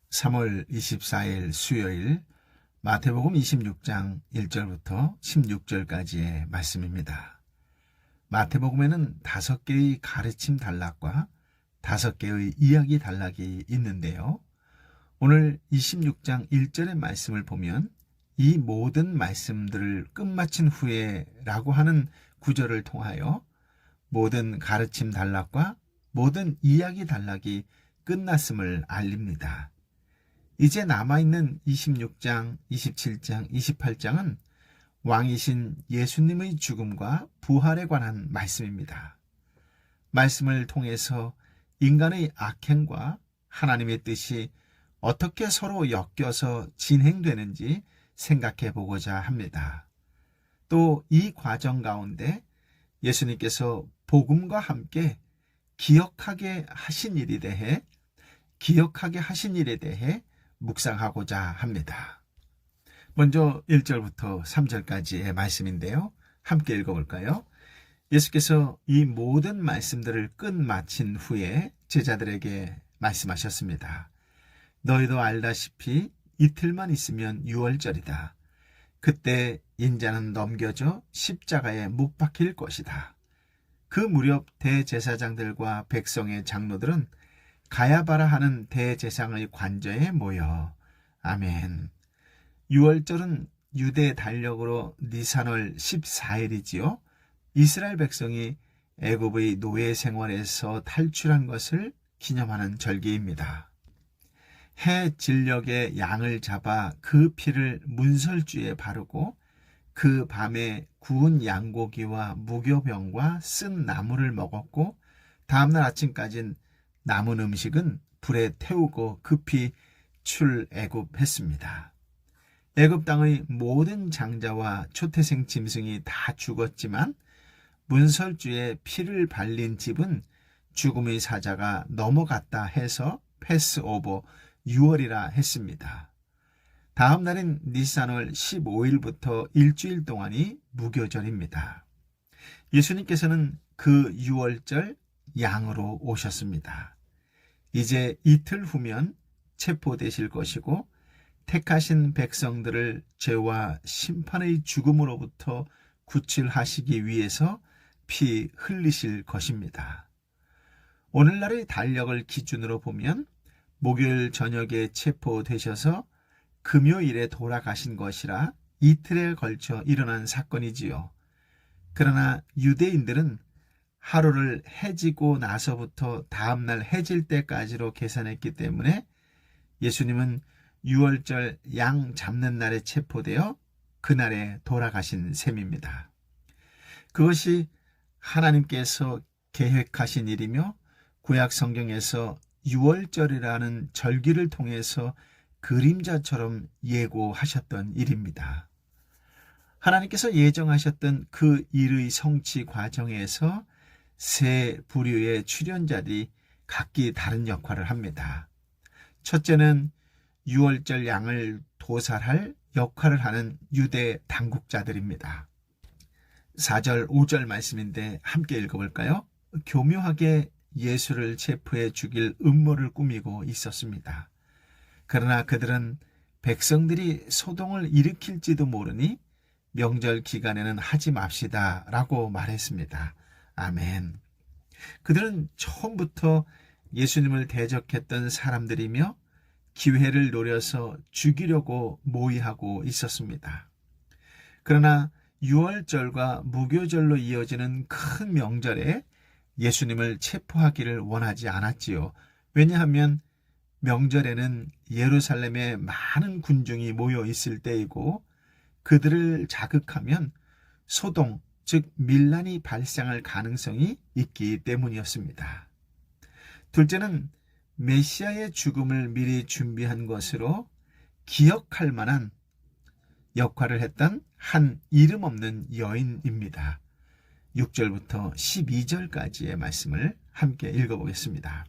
3월 24일 수요일 마태복음 26장 1절부터 16절까지의 말씀입니다. 마태복음에는 5개의 가르침 단락과 5개의 이야기 단락이 있는데요. 오늘 26장 1절의 말씀을 보면 이 모든 말씀들을 끝마친 후에 라고 하는 구절을 통하여 모든 가르침 단락과 모든 이야기 단락이 끝났음을 알립니다. 이제 남아있는 26장, 27장, 28장은 왕이신 예수님의 죽음과 부활에 관한 말씀입니다. 말씀을 통해서 인간의 악행과 하나님의 뜻이 어떻게 서로 엮여서 진행되는지 생각해 보고자 합니다. 또 이 과정 가운데 예수님께서 복음과 함께 기억하게 하신 일에 대해 묵상하고자 합니다. 먼저 1절부터 3절까지의 말씀인데요. 함께 읽어볼까요? 예수께서 이 모든 말씀들을 끝마친 후에 제자들에게 말씀하셨습니다. 너희도 알다시피 이틀만 있으면 유월절이다. 그때 인자는 넘겨져 십자가에 못 박힐 것이다. 그 무렵 대제사장들과 백성의 장로들은 가야바라 하는 대제사장의 관저에 모여 아멘. 유월절은 유대 달력으로 니산월 14일이지요. 이스라엘 백성이 애굽의 노예 생활에서 탈출한 것을 기념하는 절기입니다. 해 진력의 양을 잡아 그 피를 문설주에 바르고 그 밤에 구운 양고기와 무교병과 쓴 나물을 먹었고 다음날 아침까진 남은 음식은 불에 태우고 급히 출애굽했습니다. 애굽 땅의 모든 장자와 초태생 짐승이 다 죽었지만 문설주에 피를 발린 집은 죽음의 사자가 넘어갔다 해서 패스오버 6월이라 했습니다. 다음 날인 니산월 15일부터 일주일 동안이 무교절입니다. 예수님께서는 그 유월절 양으로 오셨습니다. 이제 이틀 후면 체포되실 것이고 택하신 백성들을 죄와 심판의 죽음으로부터 구출하시기 위해서 피 흘리실 것입니다. 오늘날의 달력을 기준으로 보면 목요일 저녁에 체포되셔서 금요일에 돌아가신 것이라 이틀에 걸쳐 일어난 사건이지요. 그러나 유대인들은 하루를 해지고 나서부터 다음날 해질 때까지로 계산했기 때문에 예수님은 유월절 양 잡는 날에 체포되어 그날에 돌아가신 셈입니다. 그것이 하나님께서 계획하신 일이며 구약 성경에서 유월절이라는 절기를 통해서 그림자처럼 예고하셨던 일입니다. 하나님께서 예정하셨던 그 일의 성취 과정에서 세 부류의 출연자들이 각기 다른 역할을 합니다. 첫째는 유월절 양을 도살할 역할을 하는 유대 당국자들입니다. 4절, 5절 말씀인데 함께 읽어볼까요? 교묘하게 예수를 체포해 죽일 음모를 꾸미고 있었습니다. 그러나 그들은 백성들이 소동을 일으킬지도 모르니 명절 기간에는 하지 맙시다 라고 말했습니다. 아멘. 그들은 처음부터 예수님을 대적했던 사람들이며 기회를 노려서 죽이려고 모의하고 있었습니다. 그러나 유월절과 무교절로 이어지는 큰 명절에 예수님을 체포하기를 원하지 않았지요. 왜냐하면 명절에는 예루살렘에 많은 군중이 모여 있을 때이고 그들을 자극하면 소동, 즉 밀란이 발생할 가능성이 있기 때문이었습니다. 둘째는 메시아의 죽음을 미리 준비한 것으로 기억할 만한 역할을 했던 한 이름 없는 여인입니다. 6절부터 12절까지의 말씀을 함께 읽어보겠습니다.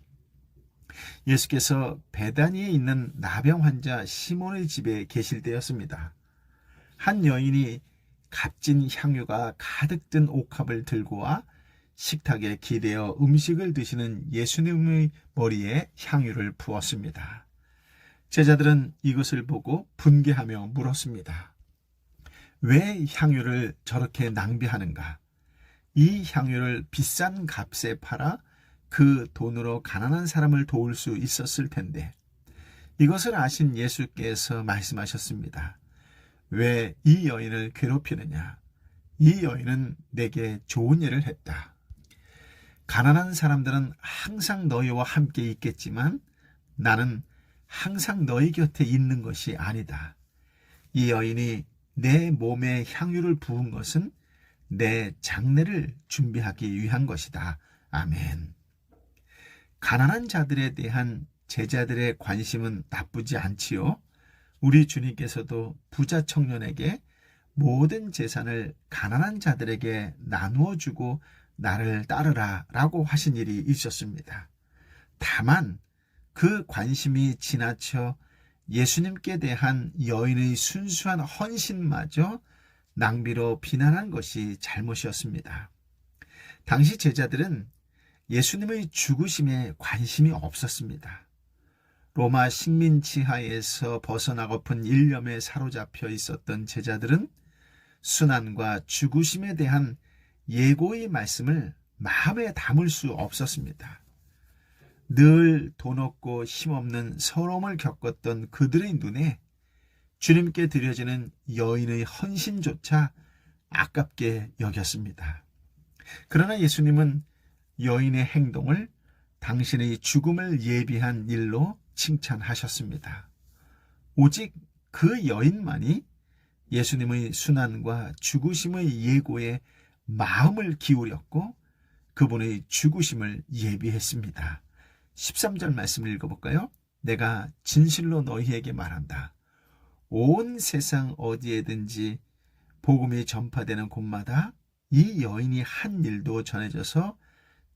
예수께서 베다니에 있는 나병 환자 시몬의 집에 계실 때였습니다. 한 여인이 값진 향유가 가득 든 옥합을 들고 와 식탁에 기대어 음식을 드시는 예수님의 머리에 향유를 부었습니다. 제자들은 이것을 보고 분개하며 물었습니다. 왜 향유를 저렇게 낭비하는가? 이 향유를 비싼 값에 팔아 그 돈으로 가난한 사람을 도울 수 있었을 텐데. 이것을 아신 예수께서 말씀하셨습니다. 왜 이 여인을 괴롭히느냐? 이 여인은 내게 좋은 일을 했다. 가난한 사람들은 항상 너희와 함께 있겠지만 나는 항상 너희 곁에 있는 것이 아니다. 이 여인이 내 몸에 향유를 부은 것은 내 장례를 준비하기 위한 것이다. 아멘. 가난한 자들에 대한 제자들의 관심은 나쁘지 않지요. 우리 주님께서도 부자 청년에게 모든 재산을 가난한 자들에게 나누어 주고 나를 따르라 라고 하신 일이 있었습니다. 다만 그 관심이 지나쳐 예수님께 대한 여인의 순수한 헌신마저 낭비로 비난한 것이 잘못이었습니다. 당시 제자들은 예수님의 죽으심에 관심이 없었습니다. 로마 식민 지하에서 벗어나고픈 일념에 사로잡혀 있었던 제자들은 순환과 죽으심에 대한 예고의 말씀을 마음에 담을 수 없었습니다. 늘 돈 없고 힘없는 서러움을 겪었던 그들의 눈에 주님께 드려지는 여인의 헌신조차 아깝게 여겼습니다. 그러나 예수님은 여인의 행동을 당신의 죽음을 예비한 일로 칭찬하셨습니다. 오직 그 여인만이 예수님의 순환과 죽으심의 예고에 마음을 기울였고 그분의 죽으심을 예비했습니다. 13절 말씀을 읽어볼까요? 내가 진실로 너희에게 말한다. 온 세상 어디에든지 복음이 전파되는 곳마다 이 여인이 한 일도 전해져서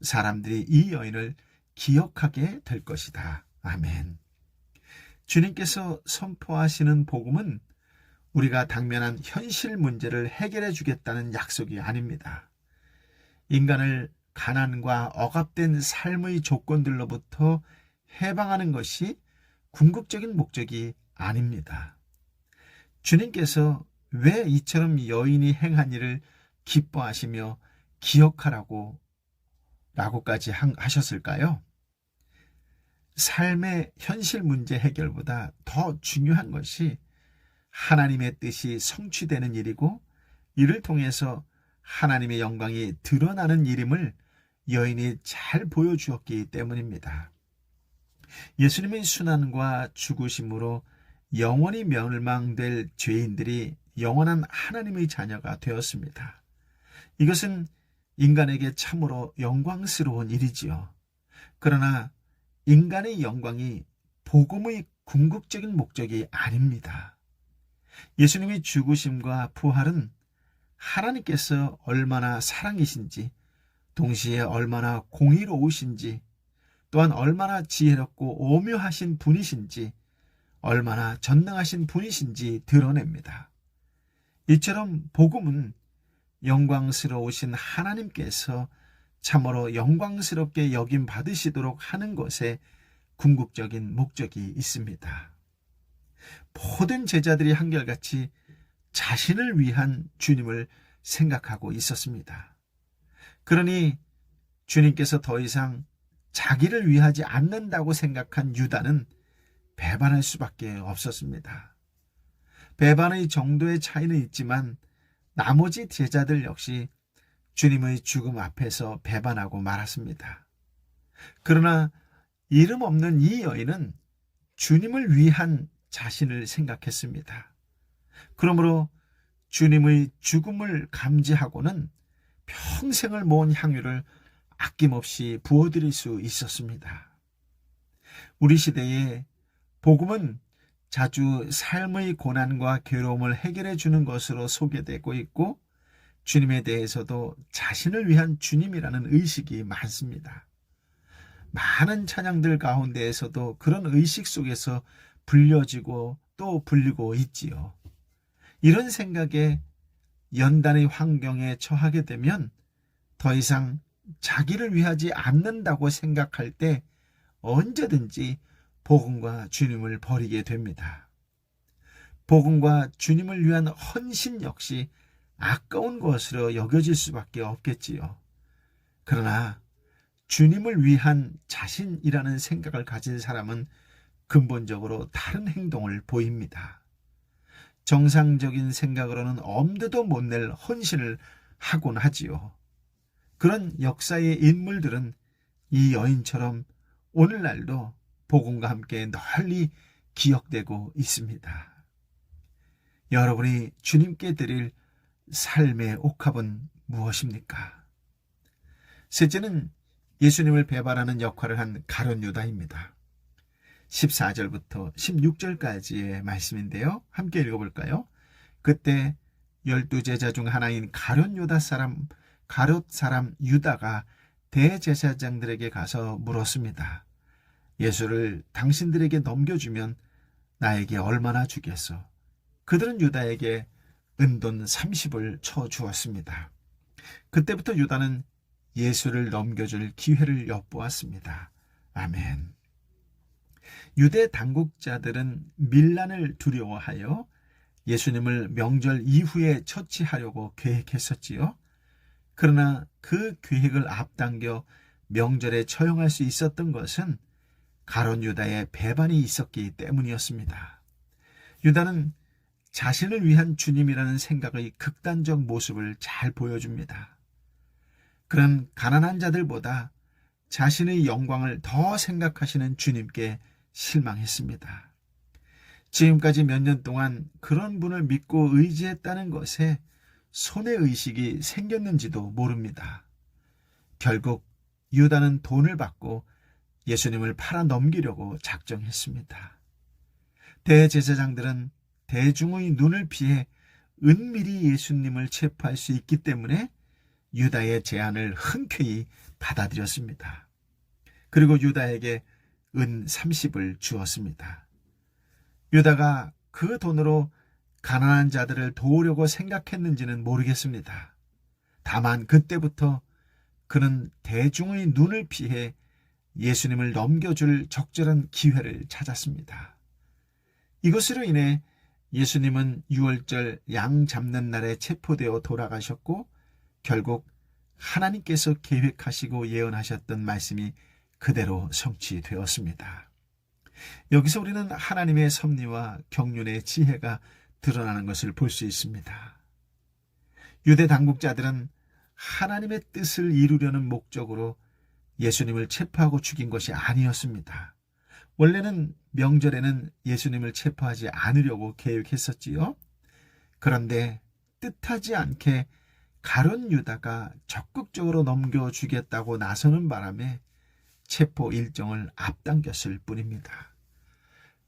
사람들이 이 여인을 기억하게 될 것이다. 아멘. 주님께서 선포하시는 복음은 우리가 당면한 현실 문제를 해결해 주겠다는 약속이 아닙니다. 인간을 가난과 억압된 삶의 조건들로부터 해방하는 것이 궁극적인 목적이 아닙니다. 주님께서 왜 이처럼 여인이 행한 일을 기뻐하시며 기억하라고 라고까지 하셨을까요? 삶의 현실 문제 해결보다 더 중요한 것이 하나님의 뜻이 성취되는 일이고 이를 통해서 하나님의 영광이 드러나는 일임을 여인이 잘 보여주었기 때문입니다. 예수님의 순환과 죽으심으로 영원히 멸망될 죄인들이 영원한 하나님의 자녀가 되었습니다. 이것은 인간에게 참으로 영광스러운 일이지요. 그러나 인간의 영광이 복음의 궁극적인 목적이 아닙니다. 예수님의 죽으심과 부활은 하나님께서 얼마나 사랑이신지, 동시에 얼마나 공의로우신지, 또한 얼마나 지혜롭고 오묘하신 분이신지, 얼마나 전능하신 분이신지 드러냅니다. 이처럼 복음은 영광스러우신 하나님께서 참으로 영광스럽게 여김 받으시도록 하는 것에 궁극적인 목적이 있습니다. 모든 제자들이 한결같이 자신을 위한 주님을 생각하고 있었습니다. 그러니 주님께서 더 이상 자기를 위하지 않는다고 생각한 유다는 배반할 수밖에 없었습니다. 배반의 정도의 차이는 있지만 나머지 제자들 역시 주님의 죽음 앞에서 배반하고 말았습니다. 그러나 이름 없는 이 여인은 주님을 위한 자신을 생각했습니다. 그러므로 주님의 죽음을 감지하고는 평생을 모은 향유를 아낌없이 부어드릴 수 있었습니다. 우리 시대에 복음은 자주 삶의 고난과 괴로움을 해결해 주는 것으로 소개되고 있고 주님에 대해서도 자신을 위한 주님이라는 의식이 많습니다. 많은 찬양들 가운데에서도 그런 의식 속에서 불려지고 또 불리고 있지요. 이런 생각에 연단의 환경에 처하게 되면 더 이상 자기를 위하지 않는다고 생각할 때 언제든지 복음과 주님을 버리게 됩니다. 복음과 주님을 위한 헌신 역시 아까운 것으로 여겨질 수밖에 없겠지요. 그러나 주님을 위한 자신이라는 생각을 가진 사람은 근본적으로 다른 행동을 보입니다. 정상적인 생각으로는 엄두도 못 낼 헌신을 하곤 하지요. 그런 역사의 인물들은 이 여인처럼 오늘날도 복음과 함께 널리 기억되고 있습니다. 여러분이 주님께 드릴 삶의 옥합은 무엇입니까? 셋째는 예수님을 배반하는 역할을 한 가룟 유다입니다. 14절부터 16절까지의 말씀인데요. 함께 읽어볼까요? 그때 12제자 중 하나인 가룟 사람 유다가 대제사장들에게 가서 물었습니다. 예수를 당신들에게 넘겨주면 나에게 얼마나 주겠소? 그들은 유다에게 은돈 30을 쳐 주었습니다. 그때부터 유다는 예수를 넘겨줄 기회를 엿보았습니다. 아멘. 유대 당국자들은 밀란을 두려워하여 예수님을 명절 이후에 처치하려고 계획했었지요. 그러나 그 계획을 앞당겨 명절에 처형할 수 있었던 것은 가룟 유다의 배반이 있었기 때문이었습니다. 유다는 자신을 위한 주님이라는 생각의 극단적 모습을 잘 보여줍니다. 그런 가난한 자들보다 자신의 영광을 더 생각하시는 주님께 실망했습니다. 지금까지 몇 년 동안 그런 분을 믿고 의지했다는 것에 손해의식이 생겼는지도 모릅니다. 결국 유다는 돈을 받고 예수님을 팔아 넘기려고 작정했습니다. 대제사장들은 대중의 눈을 피해 은밀히 예수님을 체포할 수 있기 때문에 유다의 제안을 흔쾌히 받아들였습니다. 그리고 유다에게 은 30을 주었습니다. 유다가 그 돈으로 가난한 자들을 도우려고 생각했는지는 모르겠습니다. 다만 그때부터 그는 대중의 눈을 피해 예수님을 넘겨줄 적절한 기회를 찾았습니다. 이것으로 인해 예수님은 유월절 양 잡는 날에 체포되어 돌아가셨고 결국 하나님께서 계획하시고 예언하셨던 말씀이 그대로 성취되었습니다. 여기서 우리는 하나님의 섭리와 경륜의 지혜가 드러나는 것을 볼 수 있습니다. 유대 당국자들은 하나님의 뜻을 이루려는 목적으로 예수님을 체포하고 죽인 것이 아니었습니다. 원래는 명절에는 예수님을 체포하지 않으려고 계획했었지요. 그런데 뜻하지 않게 가룟 유다가 적극적으로 넘겨주겠다고 나서는 바람에 체포 일정을 앞당겼을 뿐입니다.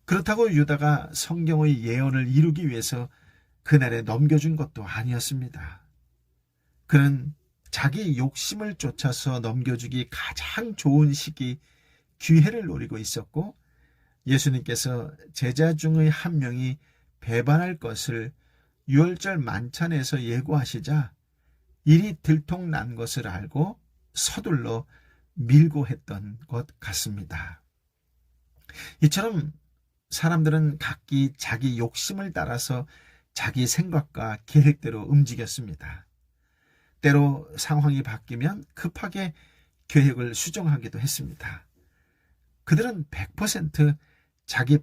그렇다고 유다가 성경의 예언을 이루기 위해서 그날에 넘겨준 것도 아니었습니다. 그는 자기 욕심을 쫓아서 넘겨주기 가장 좋은 시기, 기회를 노리고 있었고 예수님께서 제자 중의 한 명이 배반할 것을 유월절 만찬에서 예고하시자 일이 들통난 것을 알고 서둘러 밀고 했던 것 같습니다. 이처럼 사람들은 각기 자기 욕심을 따라서 자기 생각과 계획대로 움직였습니다. 때로 상황이 바뀌면 급하게 계획을 수정하기도 했습니다. 그들은 100% 자기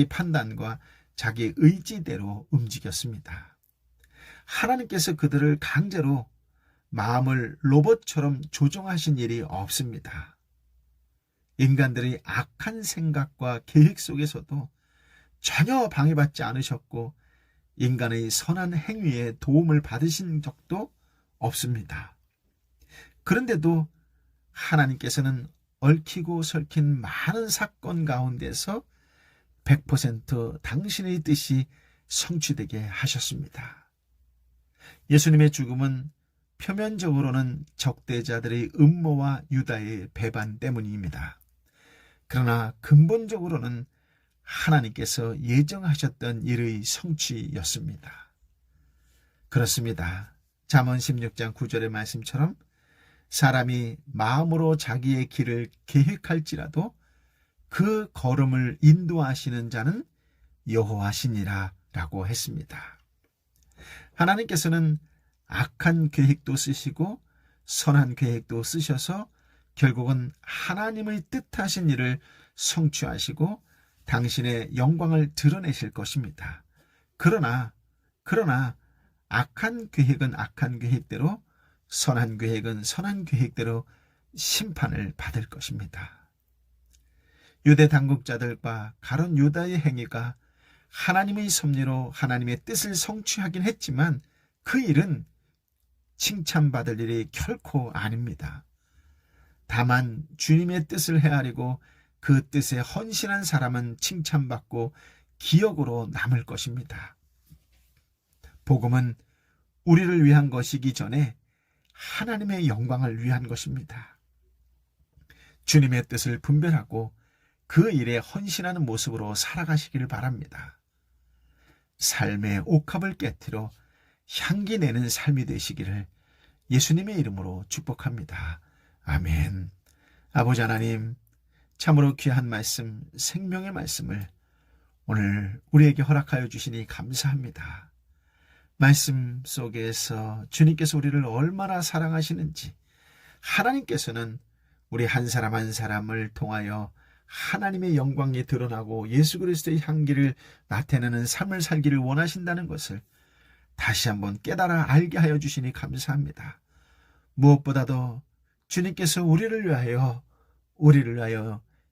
판단과 자기 의지대로 움직였습니다. 하나님께서 그들을 강제로 마음을 로봇처럼 조종하신 일이 없습니다. 인간들의 악한 생각과 계획 속에서도 전혀 방해받지 않으셨고 인간의 선한 행위에 도움을 받으신 적도 없습니다. 그런데도 하나님께서는 얽히고 설킨 많은 사건 가운데서 100% 당신의 뜻이 성취되게 하셨습니다. 예수님의 죽음은 표면적으로는 적대자들의 음모와 유다의 배반 때문입니다. 그러나 근본적으로는 하나님께서 예정하셨던 일의 성취였습니다. 그렇습니다. 잠언 16장 9절의 말씀처럼 사람이 마음으로 자기의 길을 계획할지라도 그 걸음을 인도하시는 자는 여호와시니라 라고 했습니다. 하나님께서는 악한 계획도 쓰시고 선한 계획도 쓰셔서 결국은 하나님의 뜻하신 일을 성취하시고 당신의 영광을 드러내실 것입니다. 그러나 악한 계획은 악한 계획대로, 선한 계획은 선한 계획대로 심판을 받을 것입니다. 유대 당국자들과 가룟 유다의 행위가 하나님의 섭리로 하나님의 뜻을 성취하긴 했지만 그 일은 칭찬받을 일이 결코 아닙니다. 다만 주님의 뜻을 헤아리고 그 뜻에 헌신한 사람은 칭찬받고 기억으로 남을 것입니다. 복음은 우리를 위한 것이기 전에 하나님의 영광을 위한 것입니다. 주님의 뜻을 분별하고 그 일에 헌신하는 모습으로 살아가시기를 바랍니다. 삶의 옥합을 깨트려 향기 내는 삶이 되시기를 예수님의 이름으로 축복합니다. 아멘. 아버지 하나님, 참으로 귀한 말씀, 생명의 말씀을 오늘 우리에게 허락하여 주시니 감사합니다. 말씀 속에서 주님께서 우리를 얼마나 사랑하시는지, 하나님께서는 우리 한 사람 한 사람을 통하여 하나님의 영광이 드러나고 예수 그리스도의 향기를 나타내는 삶을 살기를 원하신다는 것을 다시 한번 깨달아 알게 하여 주시니 감사합니다. 무엇보다도 주님께서 우리를 위하여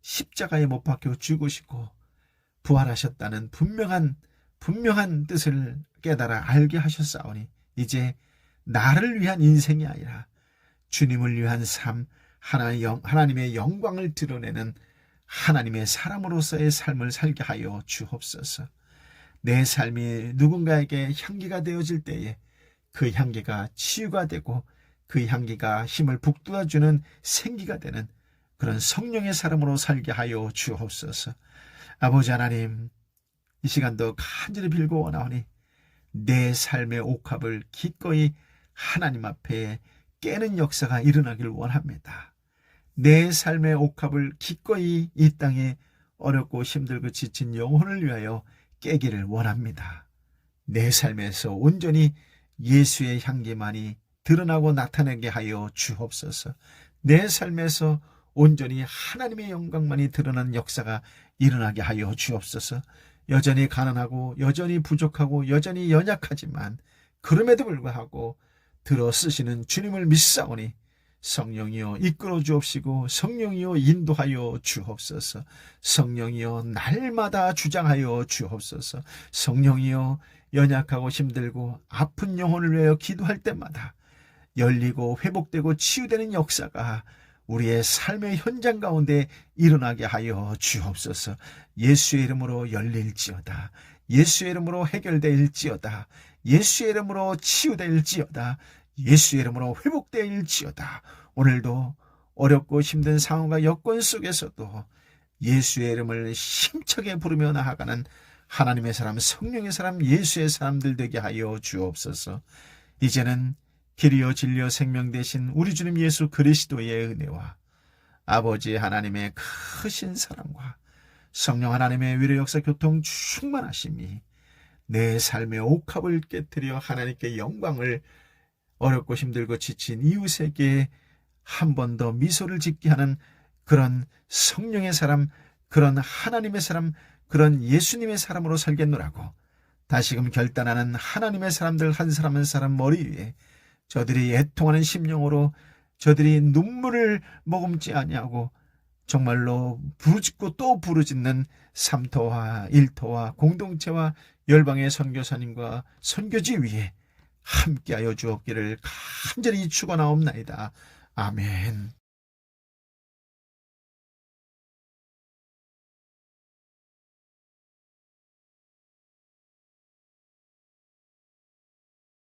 십자가에 못 박혀 죽으시고 부활하셨다는 분명한 뜻을 깨달아 알게 하셨사오니 이제 나를 위한 인생이 아니라 주님을 위한 삶, 하나님의 영광을 드러내는 하나님의 사람으로서의 삶을 살게 하여 주옵소서. 내 삶이 누군가에게 향기가 되어질 때에 그 향기가 치유가 되고 그 향기가 힘을 북돋아주는 생기가 되는 그런 성령의 사람으로 살게 하여 주옵소서. 아버지 하나님, 이 시간도 간절히 빌고 원하오니 내 삶의 옥합을 기꺼이 하나님 앞에 깨는 역사가 일어나길 원합니다. 내 삶의 옥합을 기꺼이 이 땅에 어렵고 힘들고 지친 영혼을 위하여 깨기를 원합니다. 내 삶에서 온전히 예수의 향기만이 드러나고 나타나게 하여 주옵소서. 내 삶에서 온전히 하나님의 영광만이 드러나는 역사가 일어나게 하여 주옵소서. 여전히 가난하고 여전히 부족하고 여전히 연약하지만 그럼에도 불구하고 들어 쓰시는 주님을 믿사오니 성령이여 이끌어 주옵시고 성령이여 인도하여 주옵소서. 성령이여 날마다 주장하여 주옵소서. 성령이여 연약하고 힘들고 아픈 영혼을 위하여 기도할 때마다 열리고 회복되고 치유되는 역사가 우리의 삶의 현장 가운데 일어나게 하여 주옵소서. 예수의 이름으로 열릴지어다. 예수의 이름으로 해결될지어다. 예수의 이름으로 치유될지어다. 예수의 이름으로 회복될지어다. 오늘도 어렵고 힘든 상황과 여건 속에서도 예수의 이름을 힘차게 부르며 나아가는 하나님의 사람, 성령의 사람, 예수의 사람들 되게 하여 주옵소서. 이제는 길이요 진리요 생명 되신 우리 주님 예수 그리스도의 은혜와 아버지 하나님의 크신 사랑과 성령 하나님의 위로 역사 교통 충만하심이 내 삶의 옥합을 깨뜨려 하나님께 영광을 어렵고 힘들고 지친 이웃에게 한 번 더 미소를 짓게 하는 그런 성령의 사람, 그런 하나님의 사람, 그런 예수님의 사람으로 살겠노라고 다시금 결단하는 하나님의 사람들 한 사람 한 사람 머리 위에 저들이 애통하는 심령으로 저들이 눈물을 머금지 아니하고 정말로 부르짖고 또 부르짖는 삼토와 일토와 공동체와 열방의 선교사님과 선교지 위에 함께하여 주옵기를 간절히 축원하옵나이다. 아멘.